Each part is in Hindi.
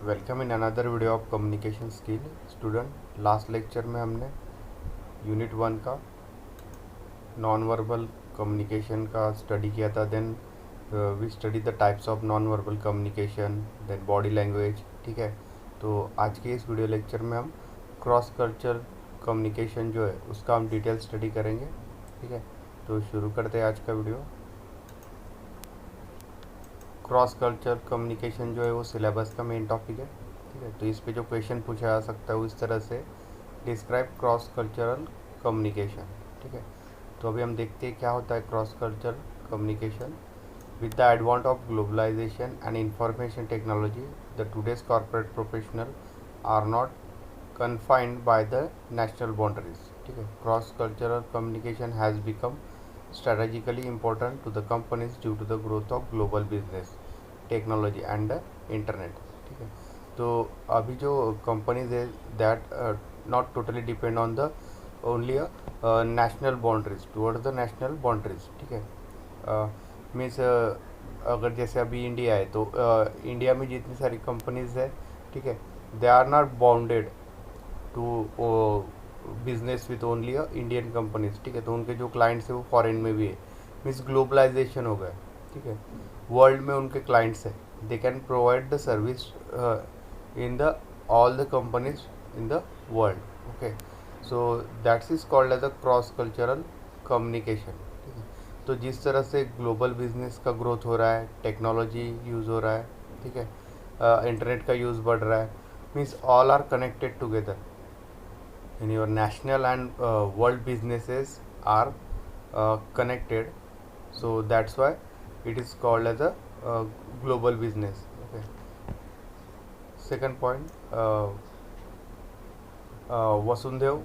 Welcome in another video of communication skill student. Last lecture में हमने यूनिट 1 का नॉन वर्बल कम्युनिकेशन का स्टडी किया था। Then we study the types of non verbal communication, then body language. ठीक है, तो आज के इस वीडियो लेक्चर में हम क्रॉस कल्चर कम्युनिकेशन जो है उसका हम डिटेल स्टडी करेंगे। ठीक है, तो शुरू करते हैं आज का वीडियो। क्रॉस कल्चर कम्युनिकेशन जो है वो सिलेबस का मेन टॉपिक है। ठीक है, तो इस पे जो क्वेश्चन पूछा जा सकता है वो इस तरह से, डिस्क्राइब क्रॉस कल्चरल कम्युनिकेशन। ठीक है, तो अभी हम देखते हैं क्या होता है cross culture communication. With the advent of globalization and information technology, the today's corporate professional are not confined by the national boundaries. ठीक है, cross cultural communication has become strategically important to the companies due to the growth of global business, technology and the internet. ठीक है, तो अभी जो कंपनीज है that not totally depend on the only national boundaries, toward the national boundaries. ठीक है, मीन्स अगर जैसे अभी इंडिया है तो इंडिया में जितनी सारी कंपनीज है, ठीक है, they are not bounded to business with only Indian companies. ठीक है, तो उनके जो क्लाइंट्स है वो फॉरेन में भी है, मीन्स ग्लोबलाइजेशन हो गया। ठीक है, वर्ल्ड में उनके क्लाइंट्स है, they can provide the service in the all the companies in the world. Okay, so that's is called as a cross cultural communication. ठीक है, तो जिस तरह से ग्लोबल बिजनेस का ग्रोथ हो रहा है, टेक्नोलॉजी यूज़ हो रहा है, ठीक है, इंटरनेट का यूज़ बढ़ रहा है, means all are connected together in your national and world businesses are connected, so that's why it is called as a global business. Okay, second point, vasundhaiv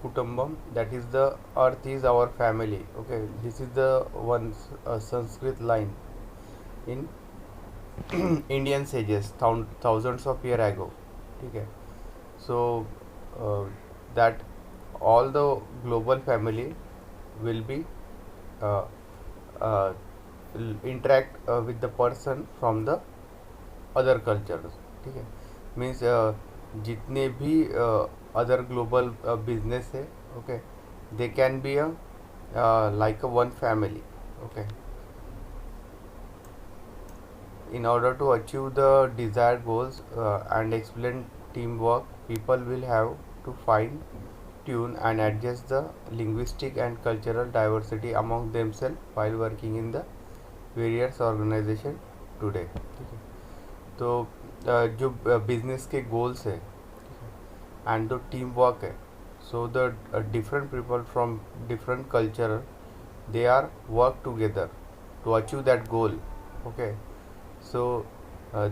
kutumbam, that is the earth is our family. Okay, this is the one Sanskrit line in Indian sages thousands of years ago. ठीक है, so uh, that all the global family will be uh, uh, interact with the person from the other cultures. ठीक है, मीन्स जितने भी अदर ग्लोबल बिजनेस है, okay, they can be like a one family. Okay, in order to achieve the desired goals and explain teamwork, people will have to fine tune and adjust the linguistic and cultural diversity among themselves while working in the various organization today. ठीक है, तो जो बिजनेस के गोल्स है एंड जो टीम वर्क है, so the different people from different culture, they are work together to achieve that goal. Okay, so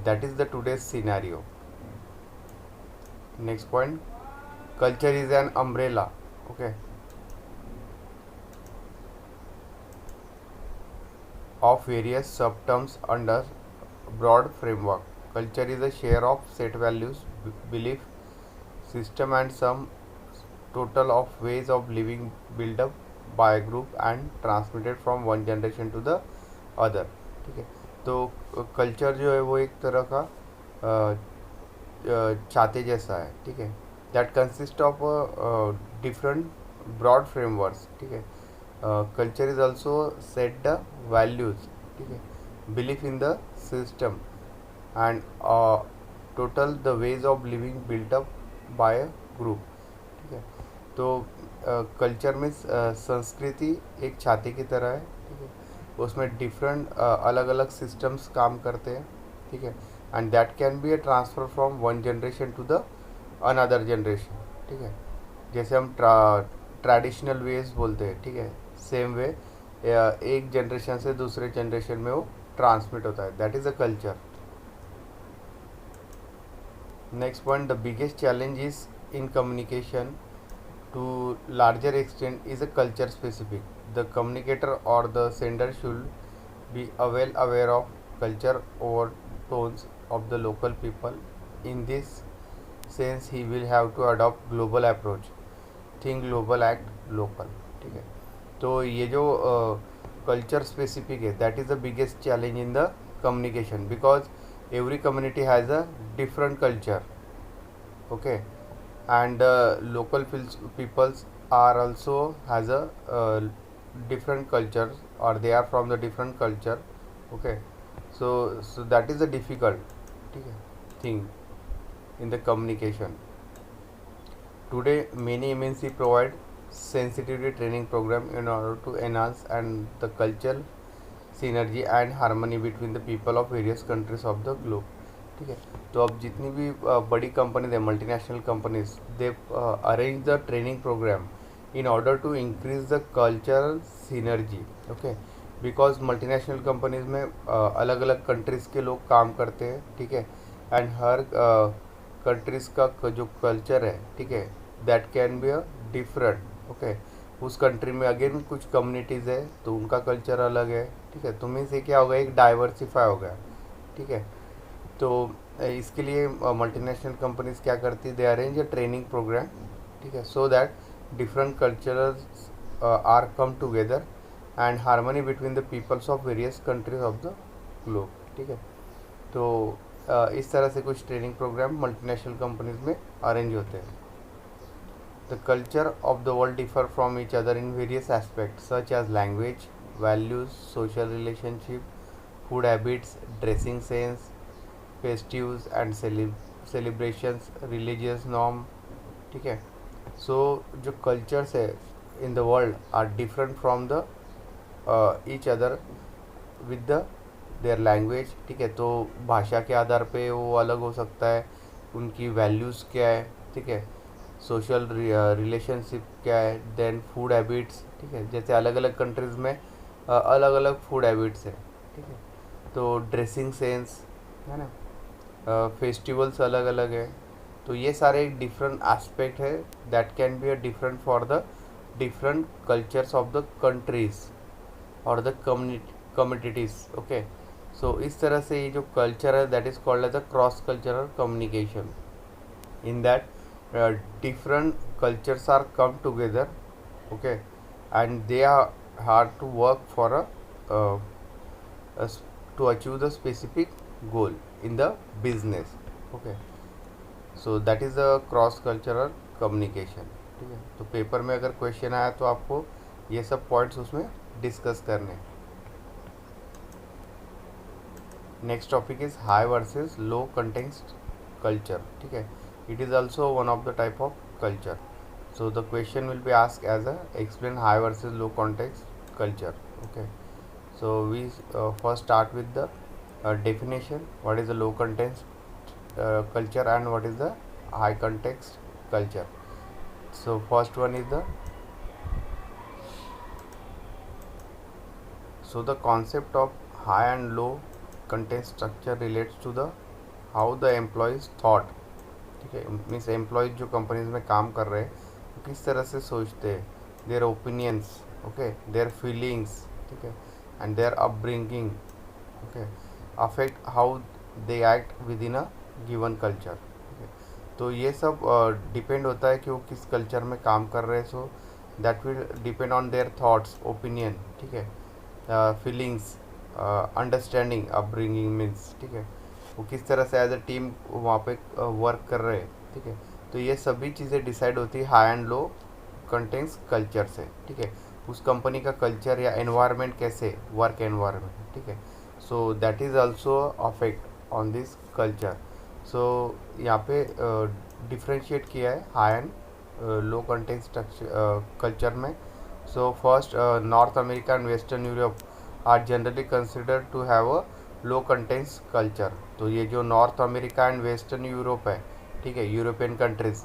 that is the today's scenario. Next point, culture is an umbrella. Okay, of various subterms under broad framework. Culture is a share of set values, belief system and some total of ways of living built up by a group and transmitted from one generation to the other. ठीक है, तो कल्चर जो है वो एक तरह का छाते जैसा है। ठीक है, that consist of different broad frameworks. ठीक है, culture is also set the values, ठीक है, belief in the system and total the ways of living built up by a group. ठीक है, तो कल्चर में संस्कृति एक छाते की तरह है। ठीक है, उसमें डिफरेंट अलग अलग सिस्टम्स काम करते हैं। ठीक है, and that can be a transfer from one generation to the another generation. ठीक है, जैसे हम ट्रेडिशनल वेज बोलते हैं। ठीक है, सेम वे एक जनरेशन से दूसरे जनरेशन में वो ट्रांसमिट होता है, that is a culture. Next point, the biggest challenge is in communication to larger extent is a culture specific. The communicator or the sender should be well aware of culture overtones of the local people. In this sense, he will have to adopt global approach. Think global, act local. ठीक है, तो ये जो कल्चर स्पेसिफिक है, that is the biggest challenge in the communication, because every community has a different culture, okay, and local peoples are also has a different cultures, or they are from the different culture, okay. So that is a difficult, okay, thing in the communication. Today many MNC provide sensitivity training program in order to enhance and the cultural synergy and harmony between the people of various countries of the globe, ठीक है। तो अब जितनी भी बड़ी कंपनीज है, multinational companies, they arrange the training program in order to increase the cultural synergy, okay. Because multinational companies में अलग अलग कंट्रीज़ के लोग काम करते हैं, ठीक है, एंड हर कंट्रीज़ का जो कल्चर है, ठीक है, that can be a different, okay. उस कंट्री में अगेन कुछ कम्युनिटीज़ है तो उनका कल्चर अलग है, ठीक है। तो मीन्स से क्या हो गया, एक डाइवर्सिफाई हो गया, ठीक है। तो इसके लिए मल्टीनेशनल कंपनीज क्या करती है, they arrange a training program, ठीक है, so that different culturals are come together and harmony between the peoples of various countries of the globe, ठीक है। तो इस तरह से कुछ ट्रेनिंग प्रोग्राम मल्टीनेशनल कंपनीज में अरेंज होते हैं। The culture of the world differ from each other in various aspects such as language, values, social relationship, food habits, dressing sense, festives and celebrations, religious norm, ठीक है। So जो cultures है in the world are different from the each other with the their language, ठीक है। तो भाषा के आधार पे वो अलग हो सकता है, उनकी वैल्यूज़ क्या है, ठीक है, सोशल रिलेशनशिप क्या है, देन फूड हैबिट्स, ठीक है, जैसे अलग अलग कंट्रीज़ में अलग अलग फूड हैबिट्स है, ठीक है। तो ड्रेसिंग सेंस है ना, फेस्टिवल्स अलग अलग है। तो ये सारे एक डिफरेंट एस्पेक्ट है that can be a different for the different cultures of the countries और द कम्युनिटीज़, ओके। सो इस तरह से ये जो कल्चर है that is called as the cross cultural communication, in that different cultures are come together, okay, and they are hard to work for uh, a to achieve the specific goal in the business, okay. So that is the cross cultural communication, ठीक है। तो पेपर में अगर क्वेश्चन आया तो आपको ये सब पॉइंट्स उसमें डिस्कस करने। Next topic is high versus low context culture, ठीक है। It is also one of the type of culture. So the question will be asked as a explain high versus low context culture, okay. So we first start with the definition, what is the low context culture and what is the high context culture. So first one is the concept of high and low context structure relates to the how the employees thought, ठीक है। मीन्स एम्प्लॉयज़ जो कंपनीज में काम कर रहे हैं तो किस तरह से सोचते हैं, their opinions, okay, their feelings, ठीक है, and their upbringing, okay, affect how they act within a given culture, ठीक है। तो ये सब डिपेंड होता है कि वो किस कल्चर में काम कर रहे हैं। So that will depend on their thoughts, opinion, ठीक है, फीलिंग्स, अंडरस्टैंडिंग, अपब्रिंगिंग मीन्स, ठीक है, वो किस तरह से एज अ टीम वहाँ पे वर्क कर रहे हैं, ठीक है। तो ये सभी चीज़ें डिसाइड होती है high and low contents culture से, ठीक है। उस कंपनी का कल्चर या एनवायरनमेंट कैसे, वर्क एनवायरनमेंट, ठीक है। So that is also affect on this culture. So यहाँ पे डिफ्रेंशिएट किया है high and low content culture में। So first, north America and western Europe are generally considered to have a low contents culture. तो ये जो north America and western Europe है, ठीक है, European countries,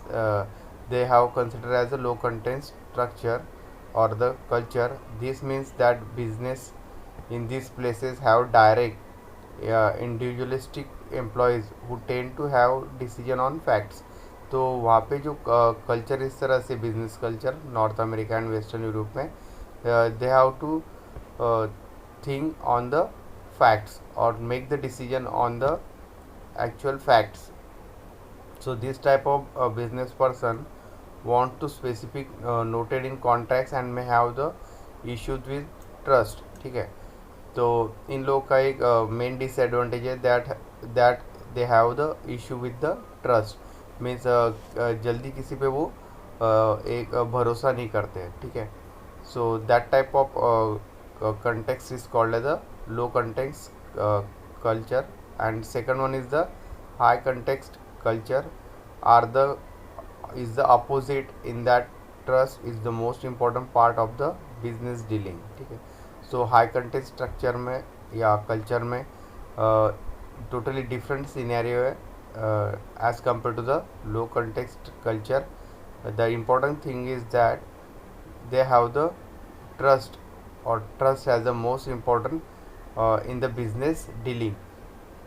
they have consider as a low content structure और the culture. This means that business in this places have direct individualistic employees who tend to have decision on facts. तो वहाँ पे जो कल्चर इस तरह से business culture north America and western Europe में, they have to think on the facts or make the decision on the actual facts. So this type of business person want to specific noted in contracts and may have the issues with trust, ठीक है। तो इन लोग का एक मेन डिसएडवांटेज है that they have the issue with the trust, means जल्दी किसी पे वो एक भरोसा नहीं करते हैं, ठीक है। So that type of context is called as a low context culture, and second one is the high context culture are the is the opposite in that trust is the most important part of the business dealing, ठीक है। सो हाई कंटेक्स्ट स्ट्रक्चर में या कल्चर में टोटली डिफरेंट सिनेरियो है as compare to the low context culture. The important thing is that they have the trust, or trust as the most important in the business dealing.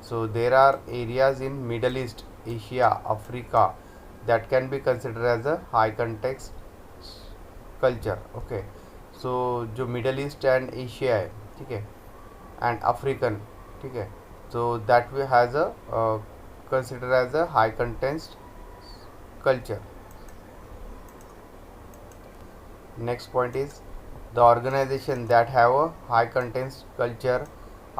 So there are areas in Middle East, Asia, Africa that can be considered as a high context culture, okay। so जो मिडल ईस्ट एंड एशिया है, ठीक है, एंड अफ्रीकन, ठीक है, so that we has a considered as a high context culture. Next point is the organization that have a high context culture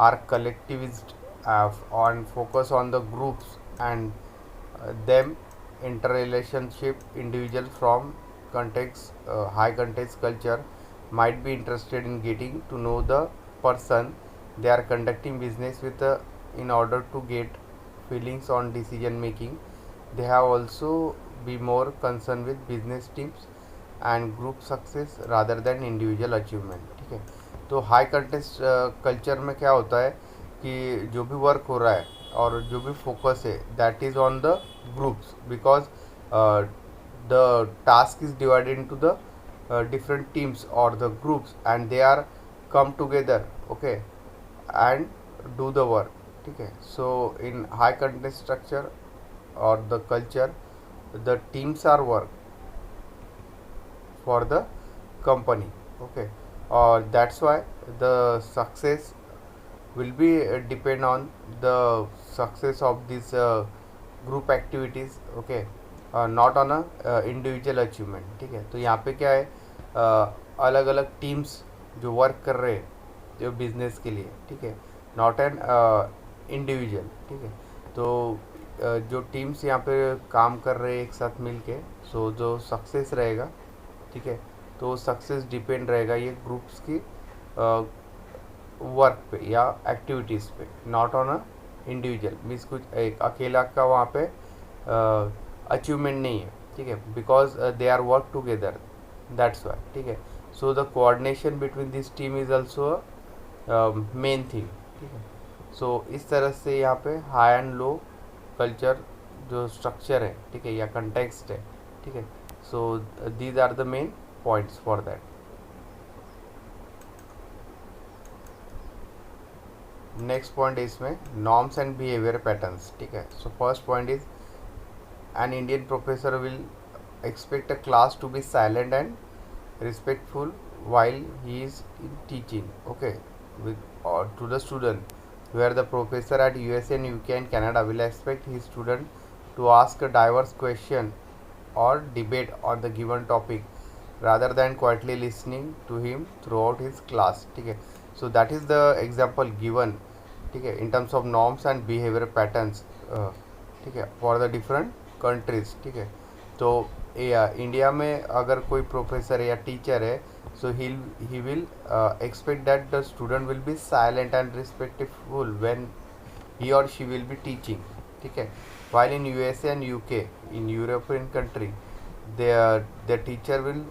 are collectivist and focus on the groups and them interrelationship. Individual from context high context culture might be interested in getting to know the person they are conducting business with in order to get feelings on decision making. They have also be more concerned with business teams and group success rather than individual achievement, ठीक है। तो हाई कंटेक्स्ट कल्चर में क्या होता है कि जो भी वर्क हो रहा है और जो भी फोकस है that is on the groups, because the task is divided into the different teams or the groups and they are come together, okay, and do the work, ठीक है। so in high context structure or the culture the teams are work for the company, okay, or that's why the success will be depend on the success of these group activities, okay, not on a individual achievement, ठीक है। तो यहाँ पे क्या है, अलग अलग टीम्स जो वर्क कर रहे हैं जो बिजनेस के लिए, ठीक है, नॉट एन इंडिविजुअल, ठीक है। तो जो टीम्स यहाँ पे काम कर रहे हैं एक साथ मिल के, सो जो सक्सेस रहेगा, ठीक है, तो सक्सेस डिपेंड रहेगा ये ग्रुप्स की वर्क पे या एक्टिविटीज़ पे, not on a individual, means कुछ एक अकेला का वहाँ पे अचीवमेंट नहीं है, ठीक है, because they are work together, that's why, ठीक है। So the coordination between this team is also main thing, ठीक है। सो इस तरह से यहाँ पे हाई एंड लो कल्चर जो स्ट्रक्चर है, ठीक है, या कंटेक्स्ट है, ठीक है। So these are the main points for that. Next point है इसमें नॉर्म्स एंड बिहेवियर पैटर्न्स, ठीक है। So first point is an Indian professor will expect a class to be silent and respectful while he is teaching, okay, with or to the student, where the professor at USA and UK and Canada will expect his student to ask a diverse question or debate on the given topic rather than quietly listening to him throughout his class, ठीक है। So that is the example given, ठीक है, in terms of norms and behavior patterns, ठीक है, for the different कंट्रीज, ठीक है। तो इंडिया में अगर कोई प्रोफेसर है या टीचर है, so he will expect that the student will be silent and respectful when he और शी विल बी टीचिंग, ठीक है। while in USA and UK, in European country, the teacher will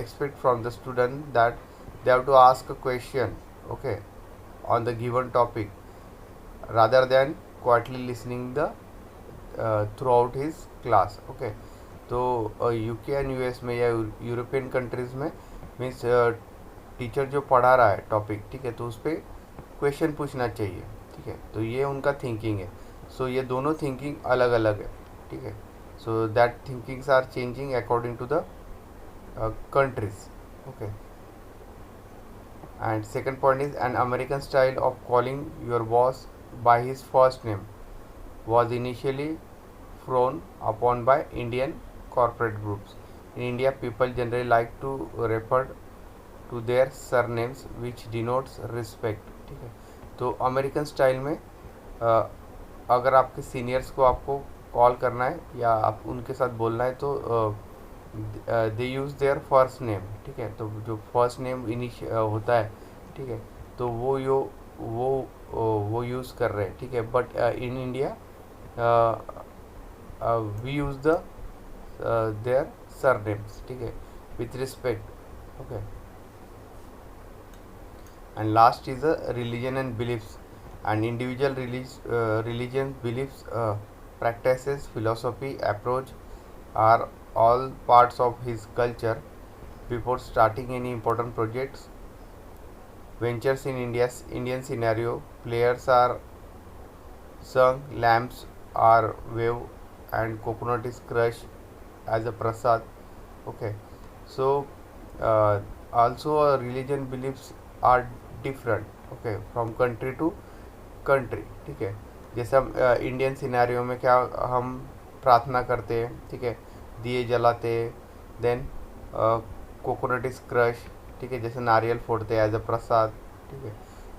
expect from the student that they have to ask a question, okay, on the given topic rather than quietly listening the through out his class, okay. तो यूके एंड यूएस में या यूरोपियन कंट्रीज़ में मीन्स टीचर जो पढ़ा रहा है टॉपिक, ठीक है, तो उस पर क्वेश्चन पूछना चाहिए, ठीक है। तो ये उनका थिंकिंग है। सो ये दोनों थिंकिंग अलग अलग है, ठीक है। So that thinkings are changing according to the countries, okay. And second point is an American style of calling your boss by his first name was initially frowned upon by Indian corporate groups. In India, people generally like to refer to their surnames, which denotes respect, ठीक है। तो अमेरिकन स्टाइल में अगर आपके सीनियर्स को आपको कॉल करना है या आप उनके साथ बोलना है तो दे यूज़ देयर फर्स्ट नेम, ठीक है। तो जो फर्स्ट नेम होता है, ठीक है, तो वो वो यूज़ कर रहे हैं, ठीक है। But in India we use the their surnames, ठीक है, with respect, okay. And last is religion and beliefs. And individual religion beliefs, practices, philosophy, approach are all parts of his culture. Before starting any important projects ventures in Indian scenario, players are sung, lamps are waved, and coconut is crushed as a prasad, okay. So also religion beliefs are different, okay, from country to country, ठीक है। जैसे हम इंडियन सिनेरियो में क्या हम प्रार्थना करते हैं, ठीक है, दिए जलाते हैं, देन कोकोनट इज क्रश, ठीक है, जैसे नारियल फोड़ते हैं एज अ प्रसाद, ठीक है।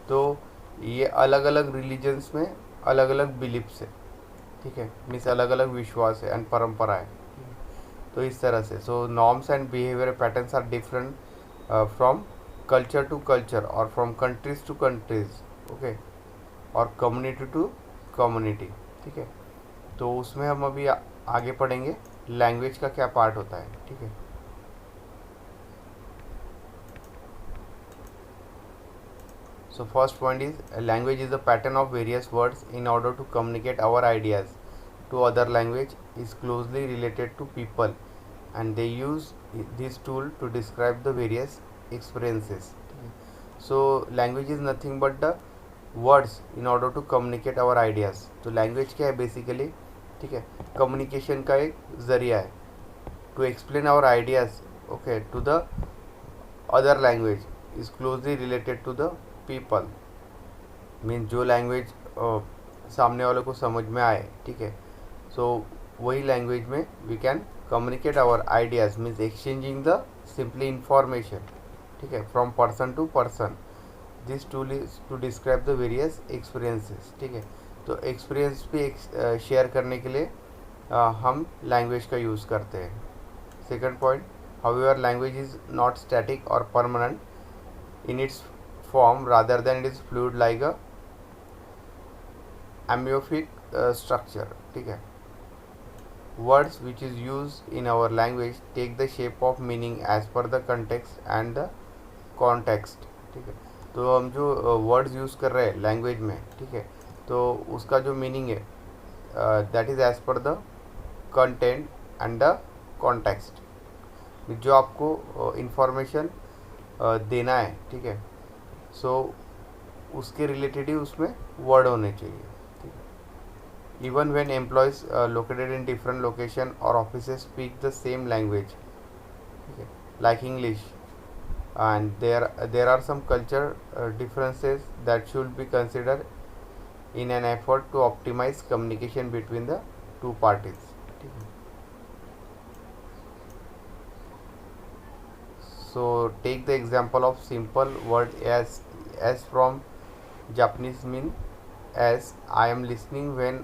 तो ये अलग अलग रिलीजन्स में अलग अलग बिलीफ्स है, ठीक है, मीन्स अलग अलग विश्वास है एंड परंपरा है। तो इस तरह से so norms and behaviour patterns are different from culture to culture और from countries to countries, okay, और कम्युनिटी टू कम्युनिटी, ठीक है। तो उसमें हम अभी आगे पढ़ेंगे लैंग्वेज का क्या पार्ट होता है, ठीक है। So first point is language is the pattern of various words in order to communicate our ideas to other language is closely related to people and they use this tool to describe the various experiences. So language is nothing but the words in order to communicate our ideas. तो language क्या है बेसिकली, ठीक है, कम्युनिकेशन का एक ज़रिया है to explain our ideas, okay, to the other language is closely related to the people. Mean जो लैंग्वेज सामने वाले को समझ में आए, ठीक है, सो वही लैंग्वेज में we can communicate our ideas, means exchanging the simply information, ठीक है, from person to person. This tool is to describe the various experiences, ठीक है। तो एक्सपीरियंस भी शेयर करने के लिए हम लैंग्वेज का यूज़ करते हैं। Second point, however language is not static or permanent in its form, rather than it is fluid like a amorphic structure, ठीक है। Words which is used in our language take the shape of meaning as per the context and the context, ठीक है। तो हम जो वर्ड्स यूज़ कर रहे हैं लैंग्वेज में, ठीक है, तो उसका जो मीनिंग है that is as per the content and the context. जो आपको इंफॉर्मेशन देना है, ठीक है, सो उसके रिलेटेड ही उसमें वर्ड होने चाहिए। Even when employees located in different location or offices speak the same language, okay, like English, and there are some culture differences that should be considered in an effort to optimize communication between the two parties, okay. So take the example of simple word as from Japanese mean as I am listening when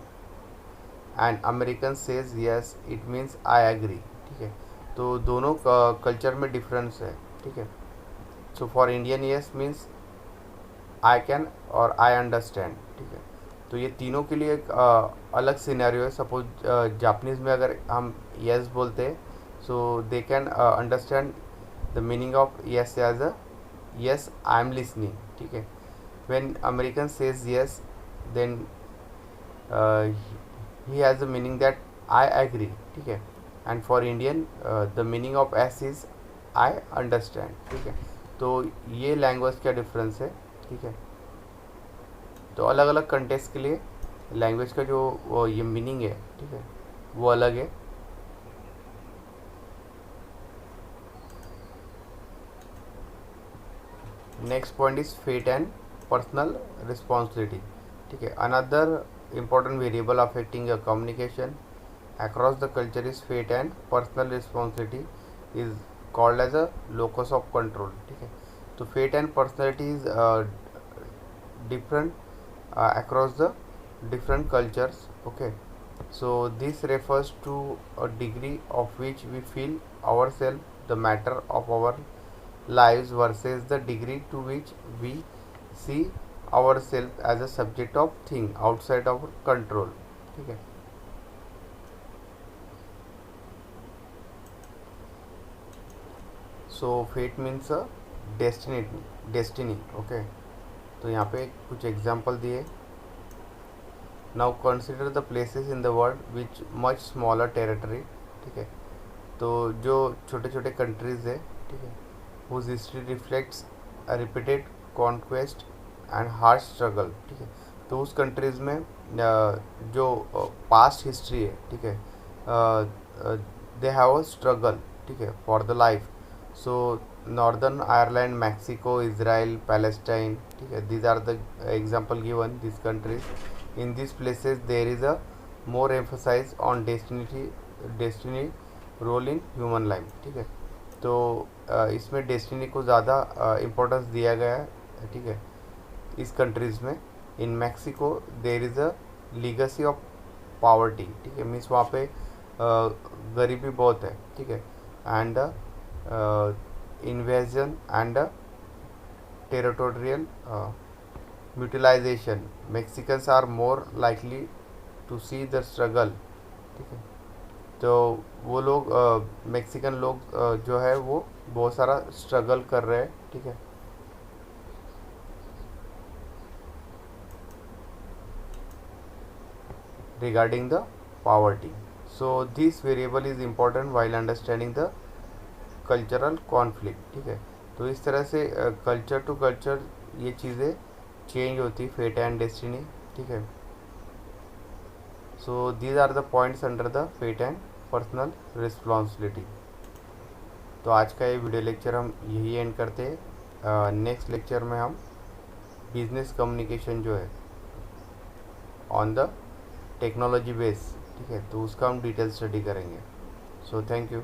and American says yes it means I agree, ठीक है। तो दोनों कल्चर में डिफरेंस है, ठीक है। So for Indian yes means I can और आई अंडरस्टैंड, ठीक है। तो ये तीनों के लिए एक अलग सिनेरियो है। सपोज जापानीज़ में अगर हम यस बोलते हैं, so they can understand the meaning of yes as a yes I am listening, ठीक है। When American says yes then he has the meaning that I agree, ठीक है। And for Indian the meaning of yes is I understand, ठीक है। तो ये लैंग्वेज का डिफरेंस है, ठीक है। तो अलग अलग कंटेक्स्ट के लिए लैंग्वेज का जो ये मीनिंग है, ठीक है, वो अलग है। Next point is fate and personal responsibility, ठीक है। Another important variable affecting your communication across the culture is fate, and personal responsibility is called as a locus of control, ठीक है। तो fate and personality is different across the different cultures. Okay, so this refers to a degree of which we feel ourselves the matter of our lives versus the degree to which we see ourselves as a subject of thing outside our control. ठीक है. So fate means a destiny. Okay, तो यहाँ पे कुछ एग्जांपल दिए. Now consider the places in the world which much smaller territory. ठीक है, तो जो छोटे छोटे कंट्रीज़ है, ठीक है, whose history reflects repeated conquest and hard struggle. ठीक है, तो उस कंट्रीज़ में जो पास्ट हिस्ट्री है, ठीक है, दे हैव अ स्ट्रगल, ठीक है, for the life. So Northern Ireland, Mexico, Israel, Palestine. ठीक है, these are the example given this countries. In this places there is a more emphasise on destiny role in human life. ठीक है, तो इसमें डेस्टिनी को ज़्यादा इम्पोर्टेंस दिया गया है. ठीक है, इस कंट्रीज़ में. इन Mexico there is a legacy of poverty. ठीक है, मीन्स वहाँ पे गरीबी बहुत है. ठीक है, and invasion and territorial mutilization. Mexicans are more likely to see the struggle. ठीक है, तो वो लोग मैक्सिकन लोग जो है वो बहुत सारा स्ट्रगल कर रहे हैं. ठीक है, regarding the poverty. So this variable is important while understanding the cultural conflict. ठीक है, तो इस तरह से कल्चर टू कल्चर ये चीज़ें चेंज होती, फेट एंड डेस्टिनी. ठीक है, so these are the points under the fate and personal responsibility. तो आज का ये वीडियो लेक्चर हम यही एंड करते हैं. नेक्स्ट लेक्चर में हम बिजनेस कम्युनिकेशन जो है ऑन द टेक्नोलॉजी बेस, ठीक है, तो उसका हम डिटेल स्टडी करेंगे. So thank you.